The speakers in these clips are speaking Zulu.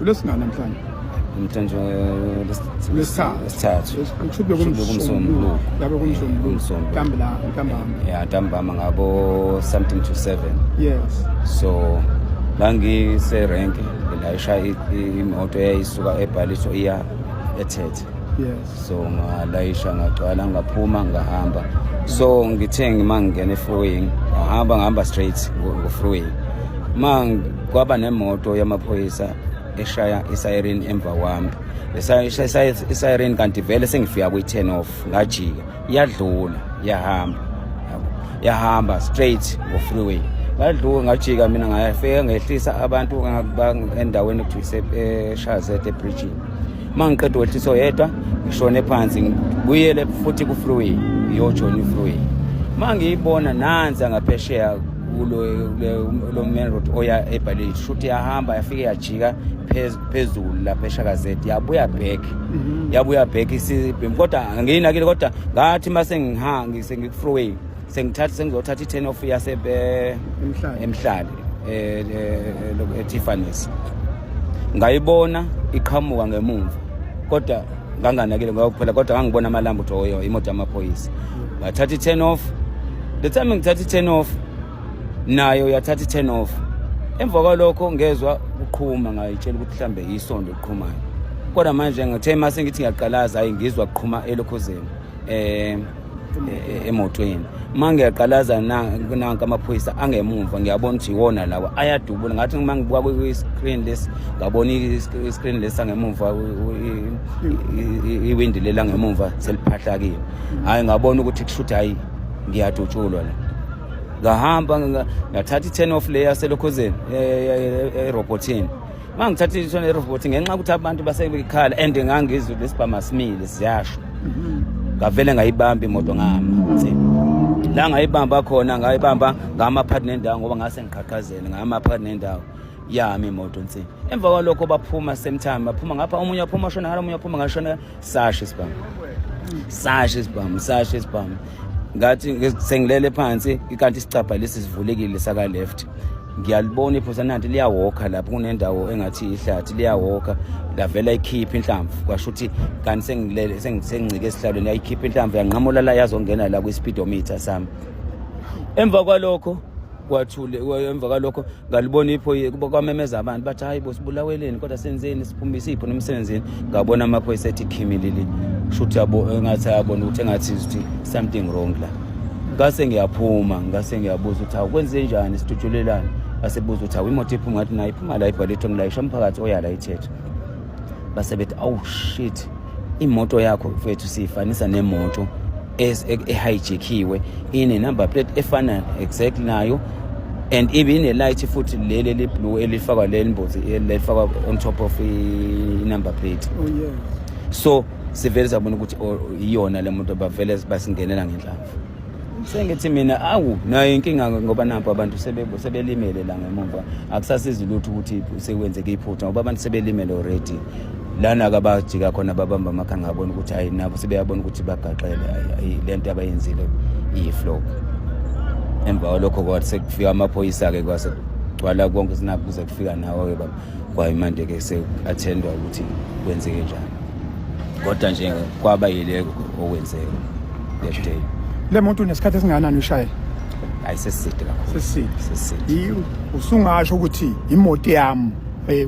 Ulesingana namhlanje. Namhlanje lesithathu. Kushuthi kumsombuluko. Lapho kumsombuluko. Ntambama ngabo something to 7. Yes. So ngangise rank layisha imoto eyayisuka eBhaliso iya eThethe. Yes. So ngalayisha ngagcwala ngaphuma ngahamba. So ngithe ngimangena efreeway ngahamba straight go freeway. Kwaba nemoto yamaphoyisa eshaya isiren emva kwami. Isiren kanti vele sengifika kwi10 off ngajika iyadlula yahamba straight go freeway. Ngadlula ngajika mina ngayafika ngehlisa abantu endaweni ekuthiwa eShazette eBridge. Mangiqeda ukwehlisa yedwa ngishone phansi ngibuyele futhi ku freeway iyojona freeway. Mangiyibona nanza ngaphesheya lo main road oya eBhaliso shuthi yahamba yafike yajika phezulu lapha eShakazette yabuya back isibhemi kodwa nginakile kodwa ngathi mase ngifreeway sengizothatha i10 off yase emhlali eTiffany's ngayibona iqhamuka ngemuva kodwa nganganakile ngokuphela kodwa ngangibona amalambu oyo imoto yamaphoyisa ngathatha i10 off the time ngithatha i10 off nayo yathatha i10 off emva kwalokho ngezwe uqhuma ngayitshela ukuthi mhlambe isondo liqhumayo kodwa manje ngithe mase ngithi ngiyaqalaza hayi ngizwa kuqhuma elokhozeni emotweni mangiyaqalaza nanka amaphoyisa angemuva ngiyabona ukuthi iwona lawa ayadubula ngathi mangibuka kwi-screen lesi ngabona i-screen lesi angemuva iwindi lela ngemuva seliphahlakile hayi ngabona ukuthi kushuthi hayi ngiyadutshulwa la ngahamba ngathatha i10 off leya selokhozeni erobotini mangithatha i10 erobotini ngenxa ukuthi abantu basebekhala and ngangizwe lesibhama simile siyasho ngavele ngayibamba imoto ngama la ngayibamba khona ngayibamba ngama partner endawo ngoba ngase ngiqhaqhazela ngama partner endawo yami imoto nsi emva kwalokho baphuma same time baphuma ngapha omunye aphuma shona ngalo omunye aphuma ngashona Sasha isibhamu ngathi sengilele phansi ikanti isicapha lesi sivulekile saka left ngiyalibona iphosa nanti liyawalka lapho kunendawo engathi ihlathi liyawalka lavela ikhipha inhlamvu kwashuthi kanti sengilele sengincike esihlalweni yayikhipha inhlamvu yanqamula la yazongena la kwi speedometer sami emva kwalokho ngalibona kwamemeza abantu bathi hayi bosibulaweleni kodwa senzeni siphumise ipho nomsebenzini ngabona amaphoyisa ethi khimilili shuthi engathi yabona ukuthi engathi something wrong la ngase ngiyabuza ukuthi awukwenze njani sidutshulelana basebuza ukuthi imoto iphuma ngathi nayo iphuma la iBhaliso ngilayisha umphakathi oyala iThethe base bethi shit imoto yakho mfethu sifanisa nemoto ehijackiwe ine number plate efana exactly nayo and even a light futhi leli blue elifakwa lembozi elifakwa on top of I number plate. Oh yeah. So sivele sabona ukuthi iyona le moto bavele basingenela ngenhlamvu. Sengithi mina nayo inkinga ngoba napho abantu sebelimele la ngemuva akusasizi lutho ukuthi sekwenzeke iphutha ngoba abantu sebelimele already lana akabajika khona babamba amakhanda ngabona ukuthi hayi nabo sebeyabona ukuthi bagaqele lento abayenzile iyiflop emva kwalokho kwathi sekufika amaphoyisa ke kwase gcwala konke sinapho kuze kufika nawo ke kwayimande ke se-attendwa ukuthi kwenzeke njani kodwa nje kwaba yile okwenzeka that day. Le moto nesikhathi esinganani ushaya? Ayiseside kakhulu. Seside. Usungasho ukuthi imoto yami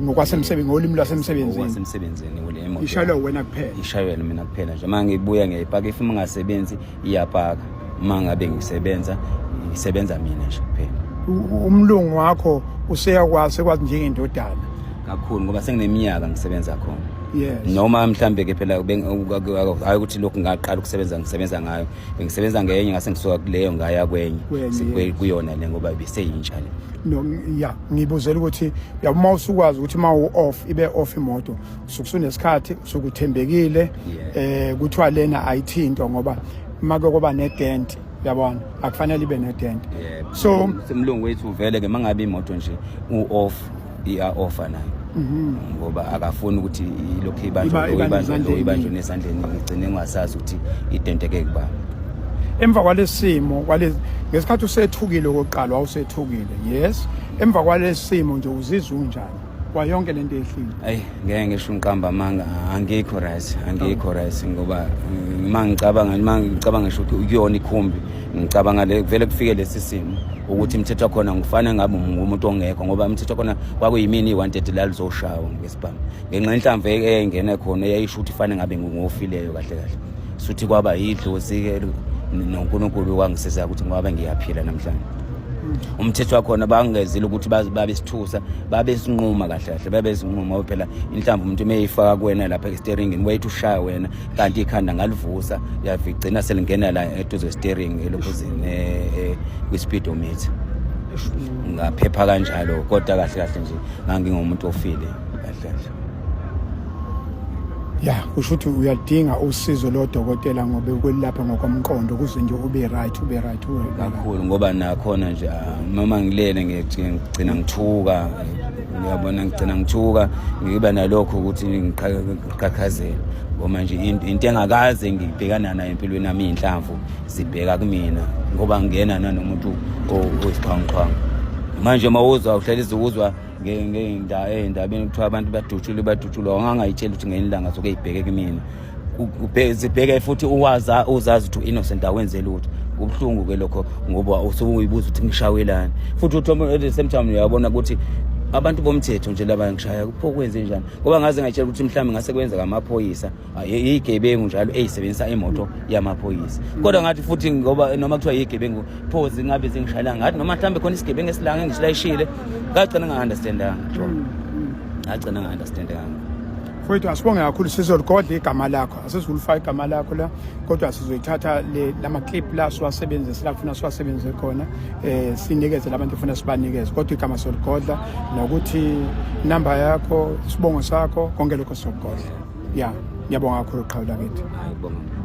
ngokwasemsebenzini ngolimi lwasemsebenzini. Ngokwasemsebenzini le moto. Ishayelwa wena kuphela. Ishayelwa mina kuphela nje. Manje ngibuya ngiyipaka if ngingasebenzi iyapaka. Mangabe ngisebenza mina nje kuphela. Umlungu wakho useyakwazi njengendodana. Kakhulu ngoba sengineminyaka ngisebenza khona. Yes. Noma mhlambe ke phela hayi ukuthi lokhu ngaqala ngisebenza ngayo ngisebenza ngenye ngase ngisuka kuleyo ngaya kwenye kuyona le ngoba biseyintsha le no ya ngibuzela ukuthi uyabuma usukwazi ukuthi ma u-off ibe off imoto usukunesikhathi usukuthembekile kuthiwa lena ayithintwa ngoba make kuba nedent yabona akufanele ibe nedent so umlungu wethu uvele ke mangabe imoto nje u-off iya-offer nayo ngoba akafuni ukuthi ilokhu ibanjwe nesandleni ngigcine ngingasazi ukuthi identeke kuba emva kwalesimo ngesikhathi usethukile okokuqala wawusethukile yes emva kwalesimo nje uzizwa unjani kwayonke lento ehlile ayi ngeke ngisho umqamba manga angikho right ngoba mangicabanga ngisho ukuyona ikhumbi ngicabanga vele kufike lesi simo ukuthi imithetho khona ngifana ngabe ngumuntu ongekho ngoba imithetho khona kwakuyimini i-130 la lizoshawa ngesibhamu ngenxa inhlamvu eyayingena khona eyayisho ukuthi ifane ngabe ngofileyo kahle suthi kwaba yidlozi ke noNkulunkulu wangisiza ukuthi ngoba ngiyaphila namhlanje umthetho wakhona bangezile ukuthi babe sithusa babe sinquma kahle babezinquma phela inhlamvu umuntu meyifaka kuwena lapha e-steeringini wethu ushaya wena kanti ikhanda ngalivusa yavigcina selingena la eduze steering elokhuzini kwi-speedometer ngaphepha kanjalo kodwa kahle nje ngangingumuntu ofile kahle ya kusho ukuthi uyadinga usizo lodokotela ngoba ukwelapha ngokomqondo kuze nje ube right kakhulu ngoba nakhona nje noma ngilele ngigcina ngithuka ngiyabona ngigcina ngithuka ngiba nalokho ukuthi ngiqhaqhazela ngoba nje into engakaze ngibhekana nayo empilweni nami inhlamvu sibheka kumina ngoba ngena nanomuntu oyisiqhaqhaqha manje mawuzwa uhlalize uzwa ngendabeni kuthiwa abantu badutshulwa angangayitshela ukuthi ngenilanga zokuyibheke kumina zibheke futhi uzazi ukuthi innocent awenzele ukuthi kubhlungu ke lokho ngoba usuyibuza ukuthi ngishawelani futhi uthi semthamo uyabona ukuthi abantu bomthetho nje labangishaya kupho kwenze njani ngoba ngaze ngayitshela ukuthi mhlawumbe ngase kwenza ngamaphoyisa igebengu njalo eyisebenzisa imoto yamaphoyisa kodwa ngathi futhi ngoba noma kuthiwa igebengu phozi ngabe zingishayela ngathi noma mhlawumbe khona isigebengu esilanga engisilayishile ngagcina nga-understandanga Mfowethu asibonge kakhulu sizoligodla igama lakho asizulifaka igama lakho la kodwa sizoyithatha lama clip la siwasebenzise la kufuna siwasebenzise khona sinikeze labantu ufuna sibanikeze kodwa igama soligodla nokuthi number yakho isibongo sakho konke lokho sokugodla ya ngiyabonga kakhulu uqhawula kithi hayi bonga